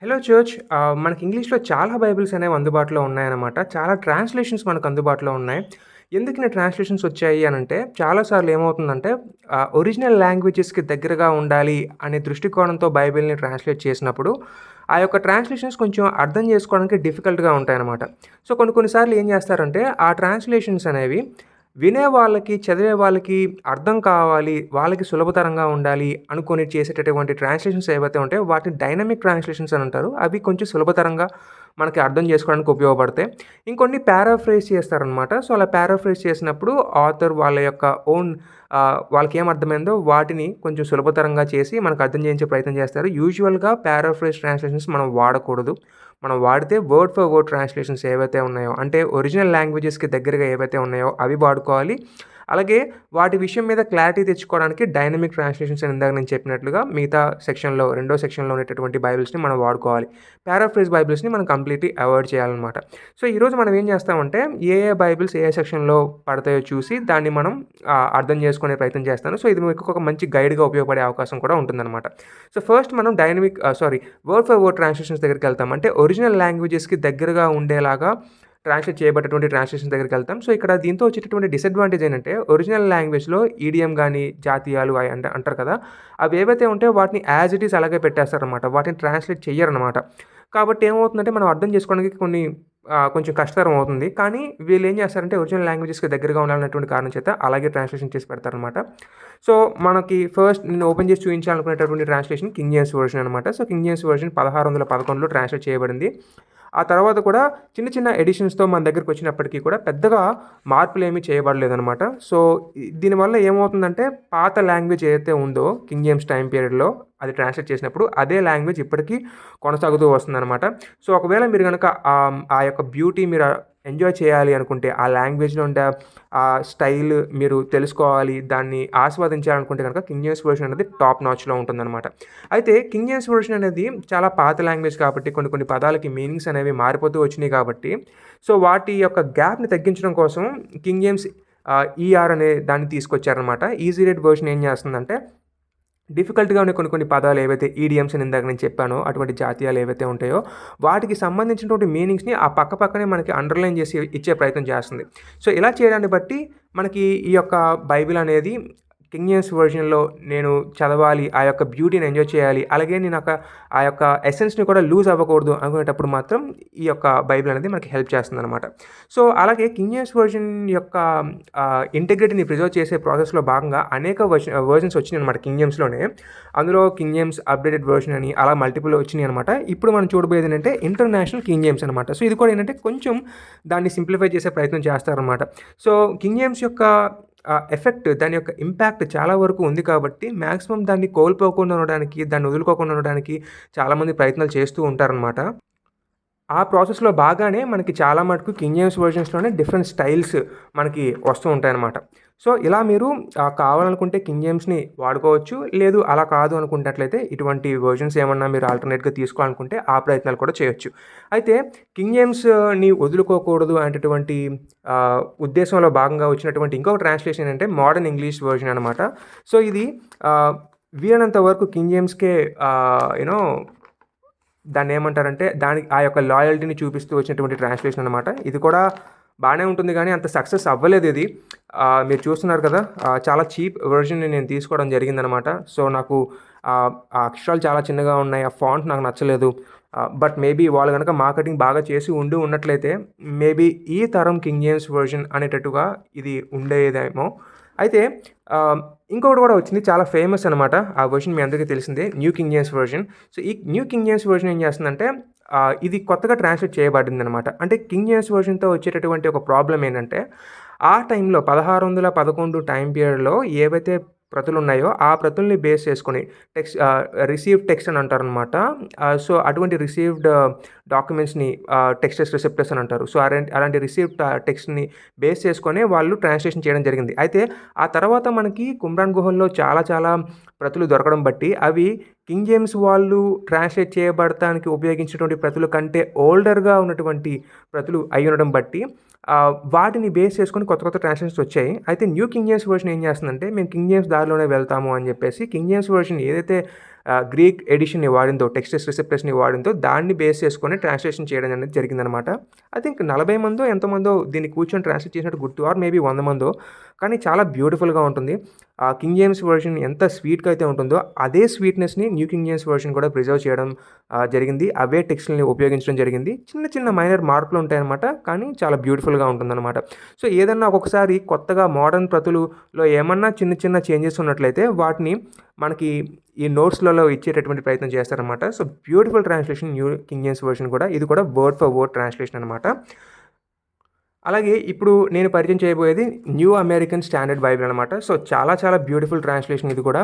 Hello church. మనకి ఇంగ్లీష్‌లో చాలా బైబిల్స్ అనేవి అందుబాటులో ఉన్నాయన్నమాట. చాలా ట్రాన్స్‌లేషన్స్ మనకు అందుబాటులో ఉన్నాయి. ఎందుకిన్ని ట్రాన్స్‌లేషన్స్ వచ్చాయి అనంటే, చాలా సార్లు ఏమవుతుందంటే ఒరిజినల్ లాంగ్వేజెస్‌కి దగ్గరగా ఉండాలి అనే దృష్టికోణంతో బైబిల్‌ని ట్రాన్స్‌లేట్ చేసినప్పుడు, ఆ యొక్క ట్రాన్స్‌లేషన్స్ కొంచెం అర్థం చేసుకోవడానికి డిఫికల్ట్‌గా ఉంటాయన్నమాట. సో, కొన్ని కొన్ని సార్లు ఏం చేస్తారంటే, ఆ ట్రాన్స్‌లేషన్స్ అనేవి వినే వాళ్ళకి, చదివే వాళ్ళకి అర్థం కావాలి, వాళ్ళకి సులభతరంగా ఉండాలి అనుకోని చేసేటటువంటి ట్రాన్స్‌లేషన్స్ ఏవైతే ఉంటాయో వాటిని డైనమిక్ ట్రాన్స్‌లేషన్స్ అని అంటారు. అవి కొంచెం సులభతరంగా మనకి అర్థం చేసుకోవడానికి ఉపయోగపడతాయి. ఇంకొన్ని పారాఫ్రేజ్ చేస్తారనమాట. సో, అలా పారాఫ్రేజ్ చేసినప్పుడు ఆథర్ వాళ్ళ యొక్క ఓన్ వాళ్ళకేం అర్థమైందో వాటిని కొంచెం సులభతరంగా చేసి మనకు అర్థం చేయించే ప్రయత్నం చేస్తారు. యూజువల్‌గా పారాఫ్రేజ్ ట్రాన్స్‌లేషన్స్ మనం వాడకూడదు. మనం వాడితే వర్డ్ ఫర్ వర్డ్ ట్రాన్స్‌లేషన్స్ ఏవైతే ఉన్నాయో, అంటే ఒరిజినల్ లాంగ్వేజెస్‌కి దగ్గరగా ఏవైతే ఉన్నాయో అవి వాడుకోవాలి. అలాగే వాటి విషయం మీద క్లారిటీ తెచ్చుకోవడానికి డైనమిక్ ట్రాన్స్‌లేషన్స్ అని ఇందాక నేను చెప్పినట్లుగా మిగతా సెక్షన్‌లో రెండో సెక్షన్‌లో ఉండేటటువంటి బైబిల్స్‌ని మనం వాడుకోవాలి. పారాఫ్రేజ్ బైబిల్స్‌ని మనం కంప్లీట్‌లీ అవాయిడ్ చేయాలనమాట. సో, ఈరోజు మనం ఏం చేస్తామంటే ఏ బైబిల్స్ ఏ సెక్షన్‌లో పడతాయో చూసి దాన్ని మనం అర్థం చేసుకునే ప్రయత్నం చేస్తాను. సో, ఇది మీకు ఒక మంచి గైడ్‌గా ఉపయోగపడే అవకాశం కూడా ఉంటుందనమాట. సో, ఫస్ట్ మనం వర్డ్ ఫర్ వర్డ్ ట్రాన్స్‌లేషన్స్ దగ్గరికెళ్తాం. అంటే ఒరిజినల్ లాంగ్వేజెస్‌కి దగ్గరగా ఉండేలాగా ట్రాన్స్‌లేట్ చేయబడ్డటువంటి ట్రాన్స్‌లేషన్స్ దగ్గరికెళ్తాం. సో, ఇక్కడ దీంతో వచ్చేటటువంటి డిసడ్వాంటేజ్ ఏంటంటే, ఒరిజినల్ లాంగ్వేజ్‌లో ఈడీఎం గాని, జాతీయాలు అయి అంటారు కదా! అవేవైతే ఉంటాయో వాటిని యాజ్ ఇట్ ఈజ్ అలాగే పెట్టేస్తారనమాట. వాటిని ట్రాన్స్‌లేట్ చెయ్యరనమాట. కాబట్టి ఏమవుతుందంటే, మనం అర్థం చేసుకోవడానికి కొంచెం కష్టతరం అవుతుంది. కానీ వీళ్ళేం చేస్తారంటే, ఒరిజినల్ లాంగ్వేజెస్‌కి దగ్గరగా ఉండాలన్నటువంటి కారణం చేత అలాగే ట్రాన్స్‌లేషన్ చేసి పెడతారనమాట. సో, మనకి ఫస్ట్ నేను ఓపెన్ చేసి చూయించాలనుకునేటటువంటి ట్రాన్స్‌లేషన్ కింగ్ జేమ్స్ వెర్షన్ అనమాట. సో, కింగ్ జేమ్స్ వెర్షన్ 1611లో ట్రాన్స్‌లేట్ చేయబడింది. ఆ తర్వాత కూడా చిన్న చిన్న ఎడిషన్స్‌తో మన దగ్గరకొచ్చినప్పటికీ కూడా పెద్దగా మార్పులేమీ చేయబడలేదనమాట. సో, దీనివల్ల ఏమవుతుందంటే పాత లాంగ్వేజ్ ఏదైతే ఉందో కింగ్ జేమ్స్ టైమ్ పీరియడ్‌లో అది ట్రాన్స్‌లేట్ చేసినప్పుడు అదే లాంగ్వేజ్ ఇప్పటికీ కొనసాగుతూ వస్తుందనమాట. సో, ఒకవేళ మీరు గనక ఆ యొక్క బ్యూటీ మీరు ఎంజాయ్ చేయాలి అనుకుంటే, ఆ లాంగ్వేజ్‌లో ఉండే ఆ స్టైల్ మీరు తెలుసుకోవాలి, దాన్ని ఆస్వాదించాలనుకుంటే గనక కింగ్ జేమ్స్ వెర్షన్ అనేది టాప్ నాచ్‌లో ఉంటుందనమాట. అయితే కింగ్ జేమ్స్ వెర్షన్ అనేది చాలా పాత లాంగ్వేజ్ కాబట్టి కొన్ని కొన్ని పదాలకి మీనింగ్స్ అనేవి మారిపోతూ వచ్చినియి కాబట్టి, సో, వాటి యొక్క గ్యాప్‌ని తగ్గించడం కోసం కింగ్ జేమ్స్ ఈఆర్ అనే దాన్ని తీసుకొచ్చారనమాట. ఈజీ రీడ్ వెర్షన్ ఏం చేస్తుందంటే డిఫికల్ట్‌గా ఉన్న కొన్ని కొన్ని పదాలు ఏవైతే ఈడియమ్స్ అని ఇందాక నేను చెప్పానో, అటువంటి జాతీయాలు ఏవైతే ఉంటాయో, వాటికి సంబంధించినటువంటి మీనింగ్స్‌ని ఆ పక్కనే మనకి అండర్‌లైన్ చేసి ఇచ్చే ప్రయత్నం చేస్తుంది. సో, ఇలా చేయడాన్ని బట్టి మనకి ఈ యొక్క బైబిల్ అనేది కింగ్ జేమ్స్ వెర్షన్‌లో నేను చదవాలి, ఆ యొక్క బ్యూటీని ఎంజాయ్ చేయాలి. అలాగే నేను ఆ యొక్క ఎసెన్స్‌ని కూడా లూజ్ అవ్వకూడదు అనుకునేటప్పుడు మాత్రం ఈ యొక్క బైబిల్ అనేది మనకి హెల్ప్ చేస్తుందనమాట. సో, అలాగే కింగ్ జేమ్స్ వెర్షన్ యొక్క ఇంటిగ్రిటీని ప్రిజర్వ్ చేసే ప్రాసెస్‌లో భాగంగా అనేక వెర్షన్స్ వచ్చినాయనమాట కింగ్ జేమ్స్‌లోనే. అందులో కింగ్ జేమ్స్ అప్‌డేటెడ్ వెర్షన్ అని అలా మల్టిపుల్ వచ్చినాయనమాట. ఇప్పుడు మనం చూడబోయేది ఏంటంటే ఇంటర్నేషనల్ కింగ్ జేమ్స్ అనమాట. సో, ఇది కూడా ఏంటంటే కొంచెం దాన్ని సింప్లిఫై చేసే ప్రయత్నం చేస్తారనమాట. సో, కింగ్ జేమ్స్ యొక్క ఎఫెక్ట్ దాని యొక్క ఇంపాక్ట్ చాలా వరకు ఉంది కాబట్టి మాక్సిమం దాన్ని కోల్పోకుండా ఉండడానికి, దాన్ని వదులుకోకుండా ఉండడానికి చాలామంది ప్రయత్నాలు చేస్తూ ఉంటారనమాట. ఆ ప్రాసెస్‌లో బాగానే మనకి చాలా మటుకు కింగ్ జేమ్స్ వెర్షన్స్‌లోనే డిఫరెంట్ స్టైల్స్ మనకి వస్తూ ఉంటాయన్నమాట. సో, ఇలా మీరు కావాలనుకుంటే కింగ్ జేమ్స్‌ని వాడుకోవచ్చు. లేదు అలా కాదు అనుకున్నట్లయితే ఇటువంటి వెర్షన్స్ ఏమన్నా మీరు ఆల్టర్‌నేట్‌గా తీసుకోవాలనుకుంటే ఆ ప్రయత్నాలు కూడా చేయొచ్చు. అయితే కింగ్ జేమ్స్‌ని వదులుకోకూడదు అనేటటువంటి ఉద్దేశంలో భాగంగా వచ్చినటువంటి ఇంకొక ట్రాన్స్‌లేషన్ ఏంటంటే మోడర్న్ ఇంగ్లీష్ వెర్షన్ అనమాట. సో, ఇది ఆహ్, వీలైనంత వరకు కింగ్ జేమ్స్‌కే ఆహ్, యూ నో దాన్నేమంటారంటే, దానికి ఆ యొక్క లాయల్టీని చూపిస్తూ వచ్చినటువంటి ట్రాన్స్‌లేషన్ అనమాట. ఇది కూడా బానే ఉంటుంది గానీ, అంత సక్సెస్ అవ్వలేదిది. మీరు చూస్తున్నారు కదా! చాలా చీప్ వెర్షన్‌ని నేను తీసుకోవడం జరిగిందనమాట. సో, నాకు ఆ అక్షరాలు చాలా చిన్నగా ఉన్నాయి. ఆ ఫాంట్ నాకు నచ్చలేదు. బట్ మేబీ వాళ్ళు గనక మార్కెటింగ్ బాగా చేసి ఉన్నట్లయితే, మేబీ ఈ తరం కింగ్ జేమ్స్ వెర్షన్ అనేటట్టుగా ఇది ఉండేదేమో. అయితే ఆహ్, ఇంకొకటి కూడా వచ్చింది. చాలా ఫేమస్ అనమాట. ఆ వెర్షన్ మీ అందరికీ తెలిసిందే. New King James version. So, ఈ న్యూ కింగ్ జేమ్స్ వెర్షన్ ఏం చేస్తుందంటే ఇది కొత్తగా ట్రాన్స్‌లేట్ చేయబడిందనమాట. అంటే కింగ్ జేమ్స్ వెర్షన్‌తో వచ్చేటటువంటి ఒక ప్రాబ్లమ్ ఏంటంటే, ఆ టైంలో 1611 టైమ్ పీరియడ్‌లో ఏవైతే ప్రతులున్నాయో, ఆ ప్రతుల్ని బేస్ చేసుకొని రిసీవ్డ్ టెక్స్ట్ అని అంటారనమాట. సో, అటువంటి రిసీవ్డ్ డాక్యుమెంట్స్‌ని టెక్స్టస్ రిసెప్టర్స్ అని అంటారు. సో, అలాంటి రిసీవ్డ్ టెక్స్ట్‌ని బేస్ చేసుకొని వాళ్ళు ట్రాన్స్‌లేషన్ చేయడం జరిగింది. అయితే ఆ తర్వాత మనకి కుమ్రాన్ గుహల్లో చాలా చాలా ప్రతులు దొరకడం బట్టి అవి కింగ్ జేమ్స్ వాళ్ళు ట్రాన్స్‌లేట్ చేయబడటానికి ఉపయోగించినటువంటి ప్రతుల కంటే ఓల్డర్‌గా ఉన్నటువంటి ప్రతులు అయ్యుండడం బట్టి వాటిని బేస్ చేసుకొని కొత్త కొత్త ట్రాన్స్‌లేషన్స్ వచ్చాయి. అయితే న్యూ కింగ్ జేమ్స్ వెర్షన్ ఏం చేస్తుందంటే, మేము కింగ్ జేమ్స్ దారిలోనే వెళ్తాము అని చెప్పేసి కింగ్ జేమ్స్ వెర్షన్ ఏదైతే గ్రీక్ ఎడిషన్‌ని వాడిందో, టెక్స్టస్ రిసెప్టర్స్‌ని వాడిందో దాన్ని బేస్ చేసుకొని ట్రాన్స్‌లేషన్ చేయడం అనేది జరిగిందనమాట. ఐ థింక్ 40 మందో ఎంతమందో దీన్ని కూర్చొని ట్రాన్స్‌లేట్ చేసినట్టు గుర్తు ఆర్ మేబీ 100 మందో. కానీ చాలా బ్యూటిఫుల్‌గా ఉంటుంది. కింగ్ జేమ్స్ వెర్షన్ ఎంత స్వీట్‌గా అయితే ఉంటుందో అదే స్వీట్‌నెస్‌ని న్యూ కింగ్ జేమ్స్ వెర్షన్ కూడా ప్రిజర్వ్ చేయడం జరిగింది. అవే టెక్స్ట్‌లని ఉపయోగించడం జరిగింది. చిన్న చిన్న మైనర్ మార్పులు ఉంటాయన్నమాట. కానీ చాలా బ్యూటిఫుల్‌గా ఉంటుందన్నమాట. సో, ఏదన్నా ఒక్కొక్కసారి కొత్తగా మోడర్న్ ప్రతులులో ఏమన్నా చిన్న చిన్న చేంజెస్ ఉన్నట్లయితే వాటిని మనకి ఈ నోట్స్‌లలో ఇచ్చేటటువంటి ప్రయత్నం చేస్తారనమాట. So, beautiful translation new King James version కూడా. ఇది కూడా వర్డ్ ఫర్ వర్డ్ ట్రాన్స్‌లేషన్ అనమాట. అలాగే ఇప్పుడు నేను పరిచయం చేయబోయేది న్యూ అమెరికన్ స్టాండర్డ్ బైబిల్ అనమాట. సో, చాలా చాలా బ్యూటిఫుల్ ట్రాన్స్‌లేషన్ ఇది కూడా.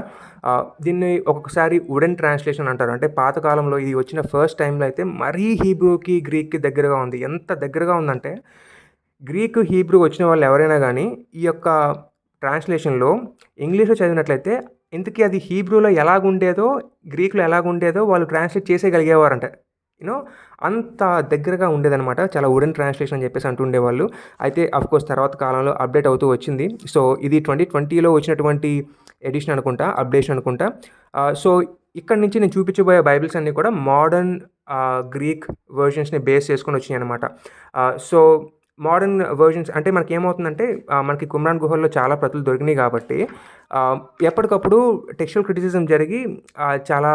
దీన్ని ఒక్కొక్కసారి వుడెన్ ట్రాన్స్‌లేషన్ అంటారు. అంటే పాత కాలంలో ఇది వచ్చిన ఫస్ట్ టైమ్‌లో అయితే మరీ హీబ్రూకి, గ్రీక్‌కి దగ్గరగా ఉంది. ఎంత దగ్గరగా ఉందంటే గ్రీకు, హీబ్రూ వచ్చిన వాళ్ళు ఎవరైనా గానీ ఈ యొక్క ట్రాన్స్‌లేషన్‌లో ఇంగ్లీష్‌లో చదివినట్లయితే ఇంతకీ అది హీబ్రూలో ఎలాగుండేదో, గ్రీక్‌లో ఎలాగుండేదో వాళ్ళు ట్రాన్స్‌లేట్ చేసేయగలిగేవారంట. యూ నో అంత దగ్గరగా ఉండేదనమాట. చాలా వుడెన్ ట్రాన్స్‌లేషన్ అని చెప్పేసి అంటుండేవాళ్ళు. అయితే ఆఫ్‌కోర్స్ తర్వాత కాలంలో అప్‌డేట్ అవుతూ వచ్చింది. సో, ఇది 2020లో వచ్చినటువంటి ఎడిషన్ అనుకుంటా. అప్‌డేషన్ అనుకుంటా. సో, ఇక్కడి నుంచి నేను చూపించబోయే బైబిల్స్ అన్నీ కూడా మోడర్న్ గ్రీక్ వెర్షన్స్‌ని బేస్ చేసుకొని వచ్చినాయనమాట. సో, మోడర్న్ వెర్షన్స్ అంటే మనకేమవుతుందంటే మనకి కుమ్రాన్ గుహల్లో చాలా ప్రతులు దొరికినాయి కాబట్టి ఎప్పటికప్పుడు టెక్స్చువల్ క్రిటిసిజం జరిగి చాలా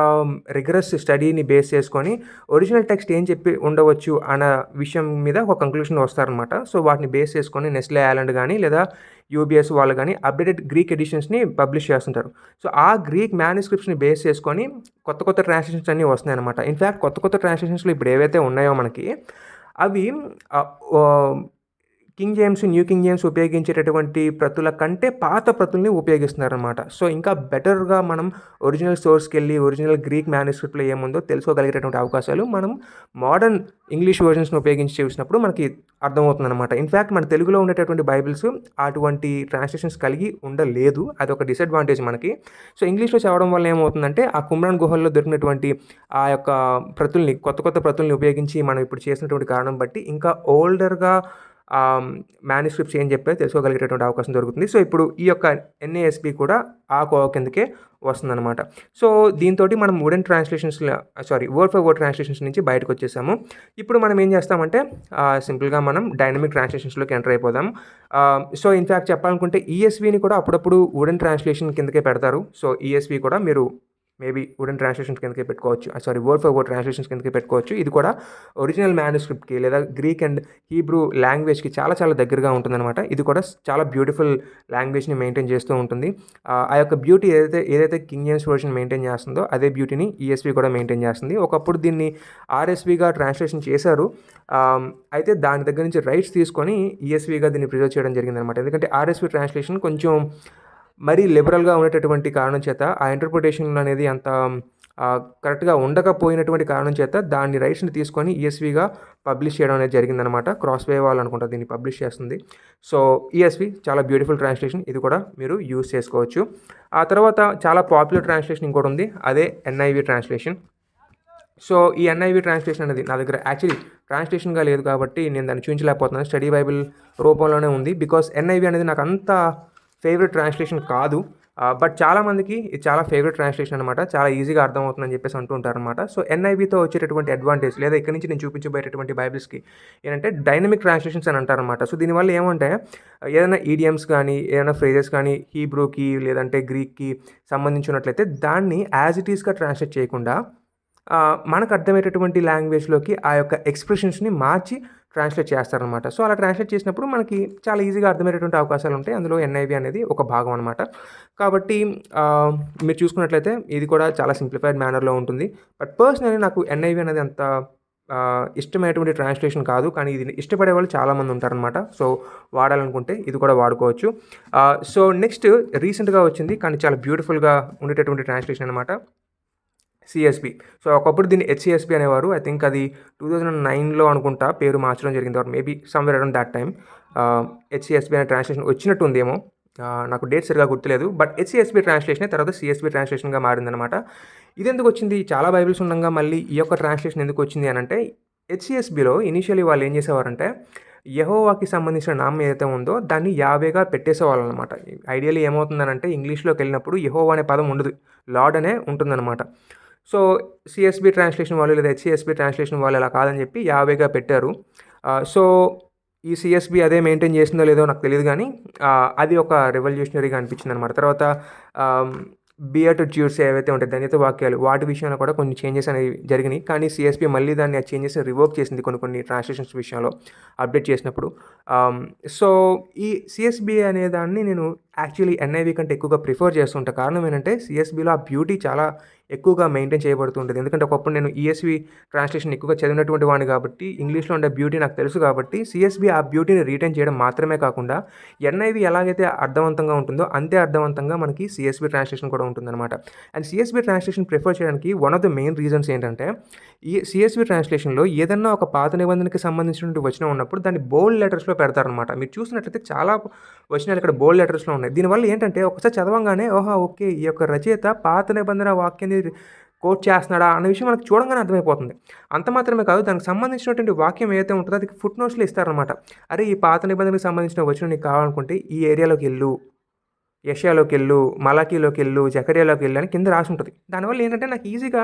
రిగరస్ స్టడీని బేస్ చేసుకొని ఒరిజినల్ టెక్స్ట్ ఏం చెప్పి ఉండవచ్చు అన్న విషయం మీద ఒక కంక్లూషన్ వస్తారనమాట. సో, వాటిని బేస్ చేసుకొని నెస్లే ఐలాండ్ కానీ లేదా యూబీఎస్ వాళ్ళు కానీ అప్డేటెడ్ గ్రీక్ ఎడిషన్స్‌ని పబ్లిష్ చేస్తుంటారు. సో, ఆ గ్రీక్ మ్యానుస్క్రిప్ట్స్‌ని బేస్ చేసుకొని కొత్త కొత్త ట్రాన్స్‌లేషన్స్ అన్నీ వస్తున్నాయన్నమాట. ఇన్‌ఫ్యాక్ట్ కొత్త కొత్త ట్రాన్స్‌లేషన్స్‌లో ఇప్పుడు ఏవైతే ఉన్నాయో మనకి అవి ఆహ్, ఓహ్ King James, new King James ఉపయోగించేటటువంటి ప్రతుల కంటే పాత ప్రతుల్ని ఉపయోగిస్తున్నారనమాట. సో, ఇంకా బెటర్‌గా మనం ఒరిజినల్ సోర్స్‌కెళ్ళి ఒరిజినల్ గ్రీక్ మ్యానుస్క్రిప్ట్‌లో ఏముందో తెలుసుకోగలిగేటటువంటి అవకాశాలు మనం మోడర్న్ ఇంగ్లీష్ వెర్షన్స్‌ని ఉపయోగించి చూసినప్పుడు మనకి అర్థమవుతుందనమాట. ఇన్‌ఫ్యాక్ట్ మన తెలుగులో ఉండేటటువంటి బైబిల్స్ అటువంటి ట్రాన్స్‌లేషన్స్ కలిగి ఉండలేదు. అదొక డిసడ్వాంటేజ్ మనకి. సో, ఇంగ్లీష్‌లో చదవడం వల్ల ఏమవుతుందంటే ఆ కుమ్రాన్ గుహల్లో దొరికినటువంటి ఆ యొక్క ప్రతుల్ని కొత్త కొత్త ప్రతుల్ని ఉపయోగించి మనం ఇప్పుడు చేసినటువంటి కారణం బట్టి ఇంకా ఓల్డర్‌గా మ్యానుస్క్రిప్ట్స్ ఏం చెప్పాయో తెలుసుకోగలిగేటటువంటి అవకాశం దొరుకుతుంది. సో, ఇప్పుడు ఈ యొక్క ఎన్ఏఎస్‌బి కూడా ఆ కోవ కిందకే వస్తుందనమాట. సో, దీంతోటి మనం wooden word for word translations నుంచి బయటకొచ్చేసాము. ఇప్పుడు మనం ఏం చేస్తామంటే సింపుల్‌గా మనం డైనమిక్ ట్రాన్స్‌లేషన్స్‌లోకి ఎంటర్ అయిపోదాం. సో, ఇన్‌ఫ్యాక్ట్ చెప్పాలనుకుంటే ఈఎస్‌విని కూడా అప్పుడప్పుడు వుడెన్ ట్రాన్స్‌లేషన్ కిందకే పెడతారు. సో, ఈఎస్‌వి కూడా మీరు మేబీ వుడెన్ ట్రాన్స్‌లేషన్స్ కిందకే పెట్టుకోవచ్చు. వర్డ్ ఫర్ వర్డ్ ట్రాన్స్‌లేషన్స్ కిందకే పెట్టుకోవచ్చు. ఇది కూడా ఒరిజినల్ మ్యానుస్క్రిప్ట్‌కి లేదా గ్రీక్ అండ్ హీబ్రూ లాంగ్వేజ్‌కి చాలా చాలా దగ్గరగా ఉంటుందనమాట. ఇది కూడా చాలా బ్యూటిఫుల్ లాంగ్వేజ్‌ని మెయింటైన్ చేస్తూ ఉంటుంది. ఆ యొక్క బ్యూటీ ఏదైతే కింగ్ జేమ్స్ వెర్షన్ మెయింటైన్ చేస్తుందో అదే బ్యూటీని ఈఎస్‌వి కూడా మెయింటైన్ చేస్తుంది. ఒకప్పుడు దీన్ని ఆర్ఎస్‌విగా ట్రాన్స్‌లేషన్ చేశారు. అయితే దాని దగ్గర నుంచి రైట్స్ తీసుకొని ఈఎస్‌విగా దీన్ని ప్రిజర్వ్ చేయడం జరిగిందనమాట. ఎందుకంటే ఆర్ఎస్‌వి ట్రాన్స్‌లేషన్ కొంచెం మరీ లిబరల్‌గా ఉండేటటువంటి కారణం చేత ఆ ఇంటర్ప్రిటేషన్ అనేది అంత కరెక్ట్‌గా ఉండకపోయినటువంటి కారణం చేత దాన్ని రైట్స్‌ని తీసుకొని ఈఎస్‌విగా పబ్లిష్ చేయడం అనేది జరిగిందనమాట. క్రాస్‌వే వాళ్ళు అనుకుంటా దీన్ని పబ్లిష్ చేస్తుంది. సో, ఈఎస్‌వి చాలా బ్యూటిఫుల్ ట్రాన్స్‌లేషన్. ఇది కూడా మీరు యూజ్ చేసుకోవచ్చు. ఆ తర్వాత చాలా పాపులర్ ట్రాన్స్‌లేషన్ ఇంకోటుంది. అదే ఎన్ఐవి ట్రాన్స్‌లేషన్. సో, ఈ ఎన్ఐవి ట్రాన్స్‌లేషన్ అనేది నా దగ్గర యాక్చువల్లీ ట్రాన్స్‌లేషన్‌గా లేదు కాబట్టి నేను దాన్ని చూపించలేకపోతున్నాను. స్టడీ బైబిల్ రూపంలోనే ఉంది. బికాస్ ఎన్ఐవి అనేది నాకు అంత ఫేవరెట్ ట్రాన్స్‌లేషన్ కాదు. బట్ చాలామందికి ఇది చాలా ఫేవరెట్ ట్రాన్స్‌లేషన్ అనమాట. చాలా ఈజీగా అర్థమవుతుందని చెప్పేసి అంటూ ఉంటారనమాట. సో, ఎన్ఐవితో వచ్చేటటువంటి అడ్వాంటేజ్ లేదా ఇక్కడి నుంచి నేను చూపించబోయేటటువంటి బైబిల్స్‌కి ఏంటంటే డైనమిక్ ట్రాన్స్‌లేషన్స్ అని అంటారనమాట. సో, దీనివల్ల ఏమంటే ఏదైనా ఈడియమ్స్ కానీ, ఏదైనా ఫ్రేజెస్ కానీ హీబ్రూకి లేదంటే గ్రీక్‌కి సంబంధించి ఉన్నట్లయితే దాన్ని యాజ్ ఇట్ ఈస్‌గా ట్రాన్స్‌లేట్ చేయకుండా మనకు అర్థమయ్యేటటువంటి లాంగ్వేజ్‌లోకి ఆ యొక్క ఎక్స్‌ప్రెషన్స్‌ని మార్చి ట్రాన్స్‌లేట్ చేస్తారనమాట. సో, అలా ట్రాన్స్‌లేట్ చేసినప్పుడు మనకి చాలా ఈజీగా అర్థమయ్యేటటువంటి అవకాశాలుంటాయి. అందులో ఎన్ఐవి అనేది ఒక భాగం అనమాట. కాబట్టి మీరు చూసుకున్నట్లయితే ఇది కూడా చాలా సింప్లిఫైడ్ మేనర్‌లో ఉంటుంది. బట్ పర్సనల్లీ నాకు ఎన్ఐవి అనేది అంత ఇష్టమైనటువంటి ట్రాన్స్‌లేషన్ కాదు. కానీ ఇది ఇష్టపడే వాళ్ళు చాలామంది ఉంటారనమాట. సో, వాడాలనుకుంటే ఇది కూడా వాడుకోవచ్చు. సో, నెక్స్ట్ రీసెంట్‌గా వచ్చింది కానీ చాలా బ్యూటిఫుల్‌గా ఉండేటటువంటి ట్రాన్స్‌లేషన్ అనమాట. సీఎస్‌బి. సో, ఒకప్పుడు దీన్ని హెచ్‌సీఎస్‌బి అనేవారు. ఐ థింక్ అది 2009లో అనుకుంటా పేరు మార్చడం జరిగింది. Or maybe somewhere around that time. HCSB అనే ట్రాన్స్‌లేషన్ వచ్చినట్టుందేమో. నాకు డేట్ సరిగ్గా గుర్తులేదు. బట్ హెచ్‌సీఎస్‌బి ట్రాన్స్‌లేషనే తర్వాత సీఎస్‌బి ట్రాన్స్‌లేషన్‌గా మారిందనమాట. ఇదెందుకొచ్చింది? చాలా బైబిల్స్ ఉండంగా మళ్ళీ ఈ యొక్క ట్రాన్స్‌లేషన్ ఎందుకొచ్చింది అనంటే హెచ్‌సీఎస్‌బిలో ఇనీషియల్లీ వాళ్ళు ఏం చేసేవారంటే యెహోవాకి సంబంధించిన నామం ఏదైతే ఉందో దాన్ని యావేగా పెట్టేసేవాళ్ళనమాట. ఐడియల్లీ ఏమవుతుందనంటే ఇంగ్లీష్‌లోకెళ్ళినప్పుడు యెహోవా అనే పదం ఉండదు. లార్డ్ అనే ఉంటుందనమాట. సో, సీఎస్‌బీ ట్రాన్స్‌లేషన్ వాళ్ళు లేదా హెచ్‌సీఎస్‌బీ ట్రాన్స్‌లేషన్ వాళ్ళు అలా కాదని చెప్పి యావేగా పెట్టారు. సో, ఈ సీఎస్‌బీ అదే మెయింటైన్ చేసిందో లేదో నాకు తెలీదు గానీ అది ఒక రెవల్యూషనరీగా అనిపించిందనమాట. తర్వాత ఆహ్, బియటుడ్యూట్స్ ఏవైతే ఉంటాయో ధన్యత వాక్యాలు వాటి విషయంలో కూడా కొన్ని చేంజెస్ అనేవి జరిగినాయి. కానీ సీఎస్‌బీ మళ్ళీ దాన్ని ఆ చేంజెస్‌ని రివోక్ చేసింది కొన్ని కొన్ని ట్రాన్స్‌లేషన్స్ విషయంలో అప్డేట్ చేసినప్పుడు. ఆహ్, సో, ఈ సీఎస్‌బీ అనే దాన్ని నేను యాక్చువల్లీ ఎన్ఐవీ కంటే ఎక్కువగా ప్రిఫర్ చేస్తుంటా. కారణం ఏంటంటే సీఎస్‌బీలో ఆ బ్యూటీ చాలా ఎక్కువగా మెయింటైన్ చేయబడుతూ ఉంటది. ఎందుకంటే ఒకప్పుడు నేను ఈఎస్‌వి ట్రాన్స్‌లేషన్ ఎక్కువగా చదివినటువంటి వాడిని కాబట్టి ఇంగ్లీష్‌లో ఉండే బ్యూటీ నాకు తెలుసు కాబట్టి సీఎస్‌బీ ఆ బ్యూటీని రిటైన్ చేయడం మాత్రమే కాకుండా ఎన్ఐవీ ఎలాగైతే అర్థవంతంగా ఉంటుందో అంతే అర్థవంతంగా మనకి సీఎస్‌బీ ట్రాన్స్‌లేషన్ కూడా ఉంటుందనమాట. అండ్ సీఎస్‌బీ ట్రాన్స్‌లేషన్ ప్రిఫర్ చేయడానికి one of the main reasons ఏంటంటే ఈ సీఎస్‌బీ ట్రాన్స్‌లేషన్‌లో ఏదన్నా ఒక పాత నిబంధనకి సంబంధించినటువంటి వచనం ఉన్నప్పుడు దాన్ని బోల్డ్ లెటర్స్‌లో పెడతారనమాట. మీరు చూసినట్లయితే చాలా వచనాలు ఇక్కడ బోల్డ్ లెటర్స్‌లో ఉన్నాయి. దీనివల్ల ఏంటంటే ఒకసారి చదవంగానే ఓహో! ఓకే. ఈ యొక్క రచయిత పాత నిబంధన వాక్యాన్ని కోట్ చేస్తున్నాడా అన్న విషయం మనకు చూడంగానే అర్థమైపోతుంది. అంత మాత్రమే కాదు దానికి సంబంధించినటువంటి వాక్యం ఏదైతే ఉంటదో అది ఫుట్ నోట్స్‌లో ఇస్తారనమాట. అరే! ఈ పాత నిబంధనకు సంబంధించిన వచనం నీకు కావాలనుకుంటే ఈ ఏరియాలోకెళ్ళు. యెషయాలోకెళ్ళు, మలాకీలోకెళ్ళు, జకర్యాలోకెళ్ళు అని కింద రాసుంటది. దానివల్ల ఏంటంటే నాకు ఈజీగా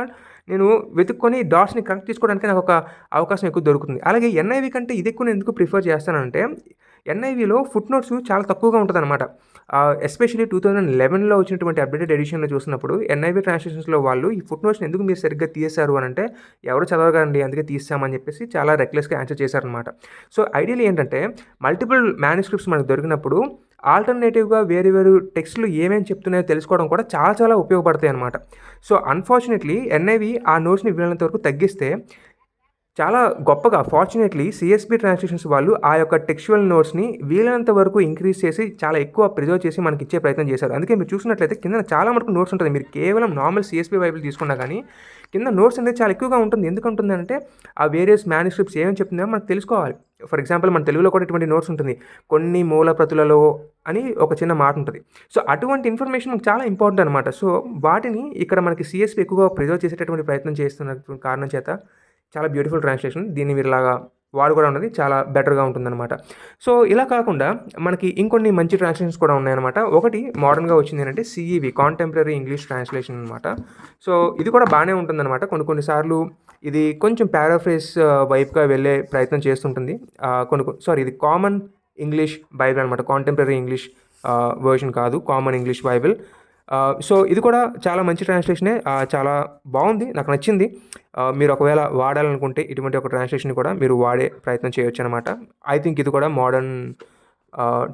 నేను వెతుక్కొని డాట్స్‌ని కనెక్ట్ చేసుకోవడానికి నాకొక అవకాశం ఎక్కువ దొరుకుతుంది. అలాగే ఎన్ఐవీ కంటే ఇదెక్కువ నేను ఎందుకు ప్రిఫర్ చేస్తానంటే, ఎన్ఐవీలో ఫుట్ నోట్స్ చాలా తక్కువగా ఉంటదనమాట. ఎస్పెషల్లీ 2011లో వచ్చినటువంటి అప్‌డేటెడ్ ఎడిషన్‌లో చూసినప్పుడు ఎన్ఐవీ ట్రాన్స్‌లేషన్స్‌లో వాళ్ళు ఈ ఫుట్ నోట్స్‌ని ఎందుకు మీరు సరిగ్గా తీసేశారు అనంటే, ఎవరు చదవరండి అందుకే తీసేసామని చెప్పేసి చాలా రెక్లెస్‌గా ఆన్సర్ చేశారనమాట. సో, ఐడియల్లీ ఏంటంటే మల్టిపుల్ మ్యానుస్క్రిప్ట్స్ మనకు దొరికినప్పుడు ఆల్టర్‌నేటివ్‌గా వేరు వేరు టెక్స్ట్‌లు ఏమేమి చెప్తున్నాయో తెలుసుకోవడం కూడా చాలా చాలా ఉపయోగపడతాయన్నమాట. సో, అన్‌ఫార్చునేట్‌లీ ఎన్ఐవీ ఆ నోట్స్‌ని వీలైనంత వరకు తగ్గిస్తే చాలా గొప్పగా ఫార్చునేట్‌లీ సీఎస్‌బీ ట్రాన్స్‌లేషన్స్ వాళ్ళు ఆ యొక్క టెక్స్చువల్ నోట్స్‌ని వీలైనంత వరకు ఇంక్రీజ్ చేసి చాలా ఎక్కువ ప్రిజర్వ్ చేసి మనకిచ్చే ప్రయత్నం చేశారు. అందుకే మీరు చూసినట్లయితే కిందన చాలా మటుకు నోట్స్ ఉంటది. మీరు కేవలం నార్మల్ సీఎస్‌బీ బైబిల్ తీసుకున్నా గానీ కింద నోట్స్ అనేది చాలా ఎక్కువగా ఉంటుంది. ఎందుకుంటుందంటే ఆ వేరియస్ మ్యానుస్క్రిప్ట్స్ ఏమేమి చెప్తున్నాయో మనకు తెలుసుకోవాలి. ఫర్ ఎగ్జాంపుల్ మన తెలుగులో కూడా ఇటువంటి నోట్స్ ఉంటుంది. కొన్ని మూల ప్రతులలో అని ఒక చిన్న మాట ఉంటది. సో, అటువంటి ఇన్ఫర్మేషన్ మనకు చాలా ఇంపార్టెంట్ అనమాట. సో, వాటిని ఇక్కడ మనకి సీఎస్‌బీ ఎక్కువగా ప్రిజర్వ్ చేసేటటువంటి ప్రయత్నం చేస్తున్నటువంటి కారణం చేత చాలా బ్యూటిఫుల్ ట్రాన్స్‌లేషన్. దీన్ని మీరిలాగా వాడుకోవడం అనేది చాలా బెటర్‌గా ఉంటుందనమాట. సో, ఇలా కాకుండా మనకి ఇంకొన్ని మంచి ట్రాన్స్‌లేషన్స్ కూడా ఉన్నాయన్నమాట. ఒకటి మోడర్న్‌గా వచ్చిందేంటంటే సీఈవీ కాంటెంపరరీ ఇంగ్లీష్ ట్రాన్స్‌లేషన్ అనమాట. సో, ఇది కూడా బానే ఉంటుందనమాట. కొన్ని కొన్ని సార్లు ఇది కొంచెం పారాఫ్రేజ్ వైపుగా వెళ్ళే ప్రయత్నం చేస్తుంటుంది. ఇది కామన్ ఇంగ్లీష్ బైబిల్ అనమాట. కాంటెంపరరీ ఇంగ్లీష్ వెర్షన్ కాదు. Common English Bible. సో, ఇది కూడా చాలా మంచి ట్రాన్స్‌లేషనే. చాలా బావుంది. నాకు నచ్చింది. మీరు ఒకవేళ వాడాలనుకుంటే ఇటువంటి ఒక ట్రాన్స్‌లేషన్‌ని కూడా మీరు వాడే ప్రయత్నం చేయొచ్చనమాట. ఐ థింక్ ఇది కూడా మోడర్న్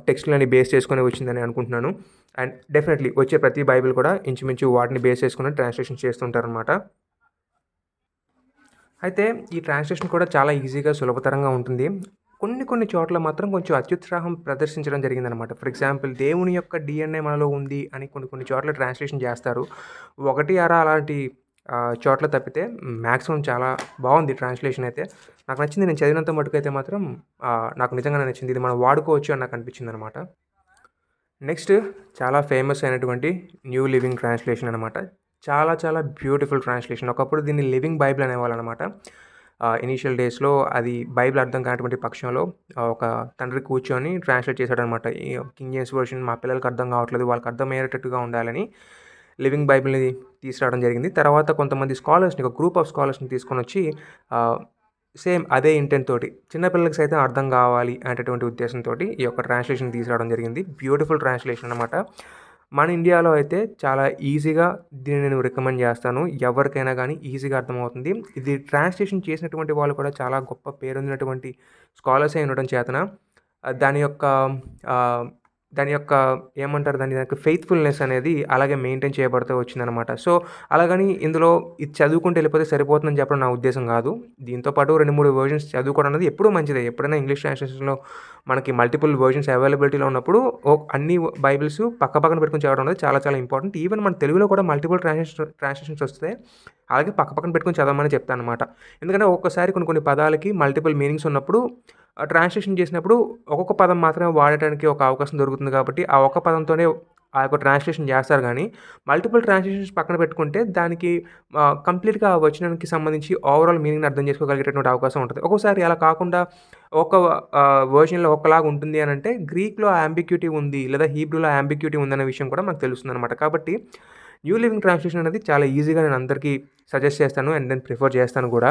టెక్స్ట్‌లని బేస్ చేసుకొని వచ్చిందని అనుకుంటున్నాను. అండ్ డెఫినెట్‌లీ వచ్చే ప్రతి బైబిల్ కూడా ఇంచుమించు వాటిని బేస్ చేసుకొని ట్రాన్స్‌లేషన్ చేస్తుంటారనమాట. అయితే ఈ ట్రాన్స్‌లేషన్ కూడా చాలా ఈజీగా, సులభతరంగా ఉంటుంది. కొన్ని కొన్ని చోట్ల మాత్రం కొంచెం అత్యుత్సాహం ప్రదర్శించడం జరిగిందనమాట. ఫర్ ఎగ్జాంపుల్ దేవుని యొక్క డీఎన్ఏ మనలో ఉంది అని కొన్ని కొన్ని చోట్ల ట్రాన్స్‌లేషన్ చేస్తారు. ఒకటి అరా అలాంటి చోట్ల తప్పితే మాక్సిమం చాలా బావుంది ట్రాన్స్‌లేషన్ అయితే. నాకు నచ్చింది. నేను చదివినంత మటుకైతే మాత్రం నాకు నిజంగానే నచ్చింది. ఇది మనం వాడుకోవచ్చు అని నాకు అనిపించిందనమాట. నెక్స్ట్ చాలా ఫేమస్ అయినటువంటి న్యూ లివింగ్ ట్రాన్స్‌లేషన్ అనమాట. చాలా చాలా బ్యూటిఫుల్ ట్రాన్స్‌లేషన్. ఒకప్పుడు దీన్ని లివింగ్ బైబిల్ అనేవాళ్ళనమాట. ఇనీషియల్ డేస్‌లో అది బైబిల్ అర్థం కానటువంటి పక్షంలో ఒక తండ్రి కూర్చొని ట్రాన్స్‌లేట్ చేశాడనమాట. ఈ కింగ్ జేమ్స్ వెర్షన్ మా పిల్లలకి అర్థం కావట్లేదు. వాళ్ళకి అర్థమయ్యేటట్టుగా ఉండాలని లివింగ్ బైబిల్‌ని తీసుకురావడం జరిగింది. తర్వాత కొంతమంది స్కాలర్స్‌ని ఒక గ్రూప్ ఆఫ్ స్కాలర్స్‌ని తీసుకొనొచ్చి ఆహ్, సేమ్ అదే ఇంటెంట్ తోటి చిన్న పిల్లలకి సైతం అర్థం కావాలి అనేటటువంటి ఉద్దేశంతోటి ఈ యొక్క ట్రాన్స్‌లేషన్ తీసుకురావడం జరిగింది. బ్యూటిఫుల్ ట్రాన్స్‌లేషన్ అనమాట. మన ఇండియాలో అయితే చాలా ఈజీగా దీన్ని నేను రికమెండ్ చేస్తాను. ఎవరికైనా గానీ ఈజీగా అర్థమవుతుంది. ఇది ట్రాన్స్‌లేషన్ చేసినటువంటి వాళ్ళు కూడా చాలా గొప్ప పేరొందినటువంటి స్కాలర్సే ఉండడం చేతన దాని యొక్క ఆహ్, దాని యొక్క ఏమంటారు దాని యొక్క ఫెయిత్‌ఫుల్‌నెస్ అనేది అలాగే మెయింటైన్ చేయబడుతూ వచ్చిందనమాట. సో, అలాగని ఇందులో ఇది చదువుకుంటూ ఎళ్ళిపోతే సరిపోతుందని చెప్పడం నా ఉద్దేశ్యం గాదు. దీంతో పాటు 2, 3 వెర్షన్స్ చదువుకోవడం అనేది ఎప్పుడూ మంచిదే. ఎప్పుడైనా ఇంగ్లీష్ ట్రాన్స్‌లేషన్‌లో మనకి మల్టిపుల్ వెర్షన్స్ అవైలబిలిటీలో ఉన్నప్పుడు అన్ని బైబిల్స్ పక్కన పెట్టుకొని చదవడం అనేది చాలా చాలా ఇంపార్టెంట్. ఈవెన్ మన తెలుగులో కూడా మల్టిపుల్ ట్రాన్స్‌లేషన్స్ వస్తే అలాగే పక్కన పెట్టుకొని చదవమని చెప్తాననమాట. ఎందుకంటే ఒక్కొక్కసారి కొన్ని కొన్ని పదాలకి మల్టిపుల్ మీనింగ్స్ ఉన్నప్పుడు ట్రాన్స్‌లేషన్ చేసినప్పుడు ఒక్కొక్క పదం మాత్రమే వాడటానికి ఒక అవకాశం దొరుకుతుంది కాబట్టి, ఆ ఒక్క పదంతోనే ఆ యొక్క ట్రాన్స్‌లేషన్ చేస్తారు గానీ, మల్టిపుల్ ట్రాన్స్‌లేషన్స్ పక్కన పెట్టుకుంటే దానికి కంప్లీట్‌గా ఆ వచనానికి సంబంధించి ఓవరాల్ మీనింగ్‌ని అర్థం చేసుకోగలిగేటటువంటి అవకాశం ఉంటది. ఒక్కోసారి అలా కాకుండా ఒక వెర్షన్‌లో ఒకలాగా ఉంటుంది అనంటే, గ్రీక్‌లో యాంబిగ్యూటీ ఉంది లేదా హీబ్రూలో యాంబిగ్యూటీ ఉందనే విషయం కూడా మనకు తెలుస్తుందనమాట. కాబట్టి న్యూ లివింగ్ ట్రాన్స్‌లేషన్ అనేది చాలా ఈజీగా నేను అందరికీ సజెస్ట్ చేస్తాను అండ్ నేను ప్రిఫర్ చేస్తాను గూడా.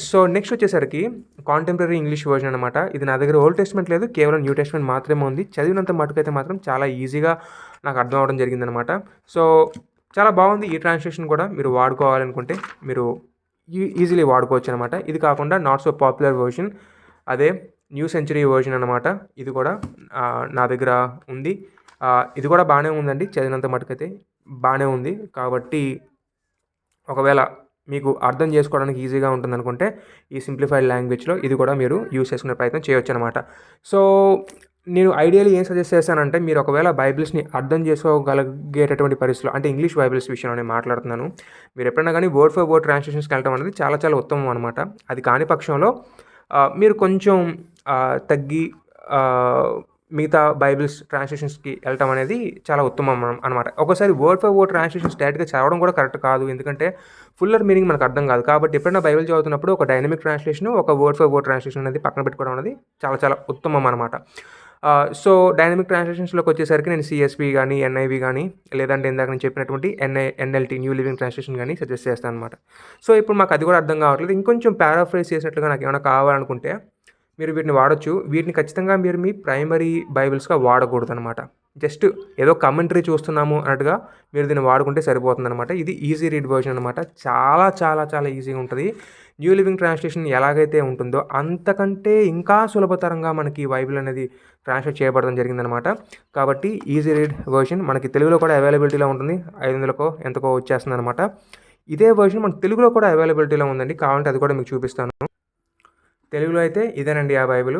సో, నెక్స్ట్ వచ్చేసరికి కాంటెంపరరీ ఇంగ్లీష్ వెర్షన్ అనమాట. ఇది నా దగ్గర ఓల్డ్ టెస్ట్‌మెంట్ లేదు. కేవలం న్యూ టెస్ట్‌మెంట్ మాత్రమే ఉంది. చదివినంత మటుకైతే మాత్రం చాలా ఈజీగా నాకు అర్థం అవ్వడం జరిగిందనమాట. సో, చాలా బాగుంది ఈ ట్రాన్స్‌లేషన్ కూడా. మీరు వాడుకోవాలనుకుంటే మీరు ఈజీలీ వాడుకోవచ్చనమాట. ఇది కాకుండా నాట్ సో పాపులర్ వెర్షన్ అదే న్యూ సెంచరీ వెర్షన్ అనమాట. ఇది కూడా నా దగ్గర ఉంది. ఇది కూడా బానే ఉందండి. చదివినంత మటుకైతే బానే ఉంది. కాబట్టి ఒకవేళ మీకు అర్థం చేసుకోవడానికి ఈజీగా ఉంటుందనుకుంటే, ఈ సింప్లిఫైడ్ లాంగ్వేజ్‌లో ఇది కూడా మీరు యూజ్ చేసుకునే ప్రయత్నం చేయొచ్చనమాట. సో, నేను ఐడియల్లీ ఏం సజెస్ట్ చేస్తానంటే, మీరు ఒకవేళ బైబిల్స్‌ని అర్థం చేసుకోగలిగేటటువంటి పరిస్థితిలో అంటే ఇంగ్లీష్ బైబిల్స్ విషయంలో నేను మాట్లాడుతున్నాను. మీరు ఎప్పుడైనా గానీ వర్డ్ ఫర్ వర్డ్ ట్రాన్స్‌లేషన్స్‌కి వెళ్ళటం అనేది చాలా చాలా ఉత్తమం అనమాట. అది కాని పక్షంలో మీరు కొంచెం తగ్గి మిగతా బైబిల్స్ ట్రాన్స్‌లేషన్స్‌కి వెళ్ళటం అనేది చాలా ఉత్తమం అనమాట. ఒక్కోసారి వర్డ్ ఫర్ వర్డ్ ట్రాన్స్‌లేషన్స్ డైరెక్ట్‌గా చదవడం కూడా కరెక్ట్ కాదు. ఎందుకంటే ఫుల్లర్ మీనింగ్ మనకు అర్థం కాదు. కాబట్టి ఎప్పుడైనా బైబిల్ చదువుతున్నప్పుడు ఒక డైనమిక్ ట్రాన్స్‌లేషన్, ఒక వర్డ్ ఫర్ వర్డ్ ట్రాన్స్‌లేషన్ అనేది పక్కన పెట్టుకోవడం అనేది చాలా చాలా ఉత్తమం అనమాట. సో, డైనమిక్ ట్రాన్స్‌లేషన్స్‌లోకి వచ్చేసరికి నేను సీఎస్‌వి గానీ, ఎన్ఐవి గానీ, లేదంటే ఇందాక నేను చెప్పినటువంటి ఎన్ఎల్టీ న్యూ లివింగ్ ట్రాన్స్‌లేషన్ గానీ సజెస్ట్ చేస్తాననమాట. సో, ఇప్పుడు మాకు అది కూడా అర్థం కావట్లేదు. ఇంకొంచెం పారాఫ్రేజ్ చేసినట్లుగా నాకేమైనా కావాలనుకుంటే మీరు వీటిని వాడొచ్చు. వీటిని ఖచ్చితంగా మీరు మీ ప్రైమరీ బైబిల్స్‌గా వాడకూడదనమాట. జస్ట్ ఏదో కామెంటరీ చూస్తున్నాము అన్నట్టుగా మీరు దీన్ని వాడుకుంటే సరిపోతుందనమాట. ఇది ఈజీ రీడ్ వెర్షన్ అనమాట. చాలా చాలా చాలా ఈజీగా ఉంటది. న్యూ లివింగ్ ట్రాన్స్‌లేషన్ ఎలాగైతే ఉంటుందో అంతకంటే ఇంకా సులభతరంగా మనకి బైబిల్ అనేది ట్రాన్స్‌లేట్ చేయబడడం జరిగిందనమాట. కాబట్టి ఈజీ రీడ్ వెర్షన్ మనకి తెలుగులో కూడా అవైలబిలిటీలో ఉంటుంది. 500కో ఎంతకో వచ్చేస్తుందనమాట. ఇదే వెర్షన్ మనకు తెలుగులో కూడా అవైలబిలిటీలో ఉందండి. కావాలంటే అది కూడా మీకు చూపిస్తాను. తెలుగులో అయితే ఇదేనండి ఆ బైబిలు.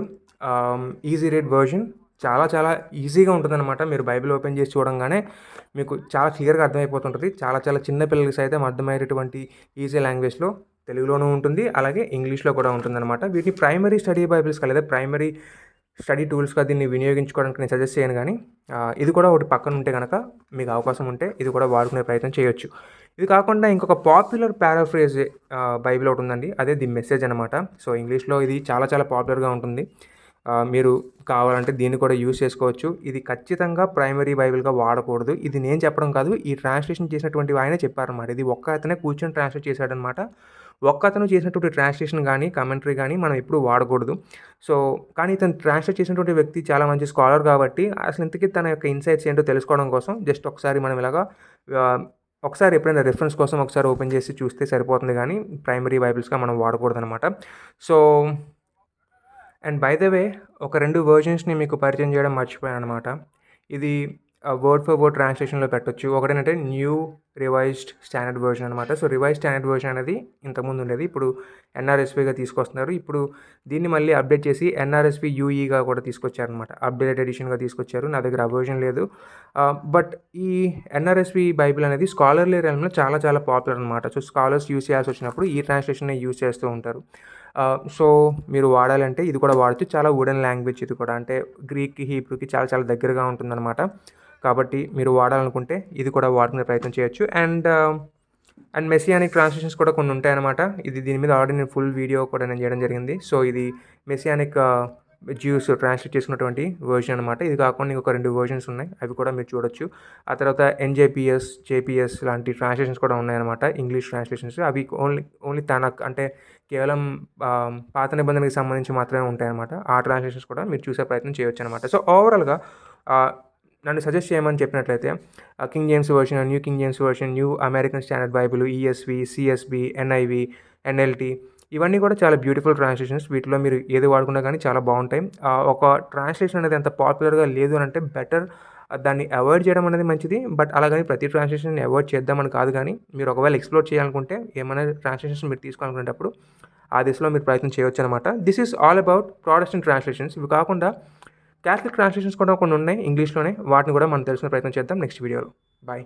Easy read version. చాలా చాలా ఈజీగా ఉంటుందనమాట. మీరు బైబిల్ ఓపెన్ చేసి చూడంగానే మీకు చాలా క్లియర్‌గా అర్థమైపోతుంటది. చాలా చాలా చిన్న పిల్లలకి సైతం అర్థమయ్యేటటువంటి ఈజీ లాంగ్వేజ్‌లో తెలుగులోనూ ఉంటుంది. అలాగే ఇంగ్లీష్‌లో కూడా ఉంటుందనమాట. వీటిని ప్రైమరీ స్టడీ బైబిల్స్‌గా లేదా ప్రైమరీ స్టడీ టూల్స్‌గా దీన్ని వినియోగించుకోవడానికి నేను సజెస్ట్ చేయను గానీ, ఇది కూడా ఒకటి పక్కన ఉంటే గనక మీకు అవకాశం ఉంటే ఇది కూడా వాడుకునే ప్రయత్నం చేయొచ్చు. ఇది కాకుండా ఇంకొక పాపులర్ పారాఫ్రేజ్ బైబిల్ ఒకటి ఉందండి. అదే ది మెసేజ్ అనమాట. సో, ఇంగ్లీష్‌లో ఇది చాలా చాలా పాపులర్‌గా ఉంటుంది. మీరు కావాలంటే దీన్ని కూడా యూజ్ చేసుకోవచ్చు. ఇది ఖచ్చితంగా ప్రైమరీ బైబిల్‌గా వాడకూడదు. ఇది నేను చెప్పడం కాదు. ఈ ట్రాన్స్‌లేషన్ చేసినటువంటి ఆయనే చెప్పారనమాట. ఇది ఒక్క అతనే కూర్చొని ట్రాన్స్‌లేట్ చేశాడనమాట. ఒక్కతను చేసినటువంటి ట్రాన్స్‌లేషన్ గానీ, కామెంటరీ గానీ మనం ఎప్పుడూ వాడకూడదు. సో, కానీ ఇతను ట్రాన్స్‌లేట్ చేసినటువంటి వ్యక్తి చాలా మంచి స్కాలర్ కాబట్టి అసలు ఇంతకీ తన యొక్క ఇన్‌సైట్స్ ఏంటో తెలుసుకోవడం కోసం జస్ట్ ఒకసారి మనం ఇలాగా ఒకసారి ఎప్పుడైనా రిఫరెన్స్ కోసం ఒకసారి ఓపెన్ చేసి చూస్తే సరిపోతుంది గానీ, ప్రైమరీ బైబిల్స్‌గా మనం వాడకూడదనమాట. So, and by the way ఒక 2 వెర్షన్స్‌ని మీకు పరిచయం చేయడం మర్చిపోయాననమాట. ఇది వర్డ్ ఫర్ వర్డ్ ట్రాన్స్‌లేషన్‌లో పెట్టొచ్చు. ఒకటేంటంటే న్యూ రివైజ్డ్ స్టాండర్డ్ వెర్షన్ అనమాట. సో, రివైజ్డ్ స్టాండర్డ్ వెర్షన్ అనేది ఇంతకుముందు ఉండేది. ఇప్పుడు ఎన్ఆర్ఎస్‌విగా తీసుకొస్తున్నారు. ఇప్పుడు దీన్ని మళ్ళీ అప్డేట్ చేసి ఎన్ఆర్ఎస్‌వి యూఈగా కూడా తీసుకొచ్చారనమాట. అప్డేటెడ్ ఎడిషన్‌గా తీసుకొచ్చారు. నా దగ్గర ఆ వెర్షన్ లేదు. బట్ ఈ ఎన్ఆర్ఎస్‌వి బైబిల్ అనేది స్కాలర్లీ రెల్మ్‌లో చాలా చాలా పాపులర్ అనమాట. సో, స్కాలర్స్ యూజ్ చేయాల్సొచ్చినప్పుడు ఈ ట్రాన్స్‌లేషన్‌నే యూజ్ చేస్తూ ఉంటారు. సో, మీరు వాడాలంటే ఇది కూడా వాడొచ్చు. చాలా వుడెన్ లాంగ్వేజ్ ఇది కూడా. అంటే గ్రీక్‌కి, హీబ్రూకి చాలా చాలా దగ్గరగా ఉంటుందనమాట. కాబట్టి మీరు వాడాలనుకుంటే ఇది కూడా వాడుకునే ప్రయత్నం చేయొచ్చు. అండ్ మెసియానిక్ ట్రాన్స్‌లేషన్స్ కూడా కొన్ని ఉంటాయన్నమాట. దీని మీద ఆల్రెడీ నేను ఫుల్ వీడియో కూడా నేను చేయడం జరిగింది. సో, ఇది మెసియానిక్ జ్యూస్ ట్రాన్స్‌లేట్ చేసుకున్నటువంటి వెర్షన్ అనమాట. ఇది కాకుండా ఇంకొక 2 వెర్షన్స్ ఉన్నాయి. అవి కూడా మీరు చూడొచ్చు. ఆ తర్వాత ఎన్‌జేపీఎస్, జేపీఎస్ లాంటి ట్రాన్స్‌లేషన్స్ కూడా ఉన్నాయన్నమాట. English translations. అవి ఓన్లీ తనక్ అంటే కేవలం పాత నిబంధనకి సంబంధించి మాత్రమే ఉంటాయన్నమాట. ఆ ట్రాన్స్‌లేషన్స్ కూడా మీరు చూసే ప్రయత్నం చేయొచ్చనమాట. సో, ఓవరాల్‌గా నన్ను సజెస్ట్ చేయమని చెప్పినట్లయితే king James version, new King James version, new American standard Bible, ESV, CSB, NIV, NLT ఇవన్నీ కూడా చాలా బ్యూటిఫుల్ ట్రాన్స్‌లేషన్స్. వీటిలో మీరు ఏది వాడుకున్నా కానీ చాలా బాగుంటాయి. ఒక ట్రాన్స్‌లేషన్ అనేది అంత పాపులర్‌గా లేదు అనంటే బెటర్ దాన్ని అవాయిడ్ చేయడం అనేది మంచిది. బట్ అలాగని ప్రతి ట్రాన్స్‌లేషన్‌ని అవాయిడ్ చేద్దామని కాదు గానీ, మీరు ఒకవేళ ఎక్స్‌ప్లోర్ చేయాలనుకుంటే ఏమైనా ట్రాన్స్‌లేషన్స్ మీరు తీసుకోవాలనుకునేటప్పుడు ఆ దిశలో మీరు ప్రయత్నం చేయొచ్చనమాట. This is all about Protestant translations. ఇవి కాకుండా క్యాథలిక్ ట్రాన్స్‌లేషన్స్ కూడా కొన్ని ఉన్నాయి ఇంగ్లీష్‌లోనే. వాటిని కూడా మనం తెలుసుకునే ప్రయత్నం చేద్దాం నెక్స్ట్ వీడియోలో. బాయ్.